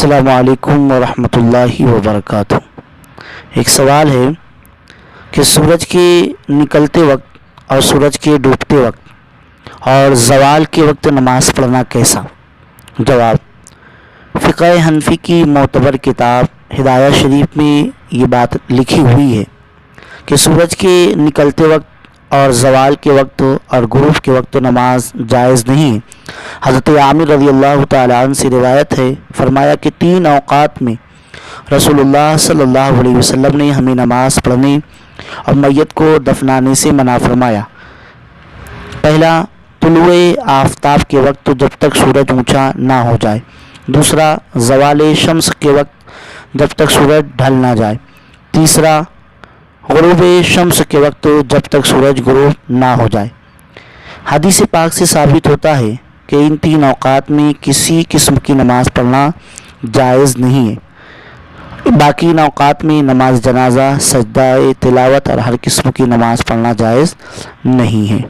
السلام علیکم ورحمۃ اللہ وبرکاتہ۔ ایک سوال ہے کہ سورج کے نکلتے وقت اور سورج کے ڈوبتے وقت اور زوال کے وقت نماز پڑھنا کیسا؟ جواب: فقہ حنفی کی معتبر کتاب ہدایہ شریف میں یہ بات لکھی ہوئی ہے کہ سورج کے نکلتے وقت اور زوال کے وقت اور غروب کے وقت نماز جائز نہیں۔ حضرت عامر رضی اللہ تعالیٰ عنہ سے روایت ہے، فرمایا کہ 3 اوقات میں رسول اللہ صلی اللہ علیہ وسلم نے ہمیں نماز پڑھنے اور میت کو دفنانے سے منع فرمایا۔ پہلا، طلوع آفتاب کے وقت جب تک سورج اونچا نہ ہو جائے۔ دوسرا، زوال شمس کے وقت جب تک سورج ڈھل نہ جائے۔ تیسرا، غروب شمس کے وقت جب تک سورج غروب نہ ہو جائے۔ حدیث پاک سے ثابت ہوتا ہے کہ ان 3 اوقات میں کسی قسم کی نماز پڑھنا جائز نہیں ہے۔ باقی ان اوقات میں نماز جنازہ، سجدہ تلاوت اور ہر قسم کی نماز پڑھنا جائز نہیں ہے۔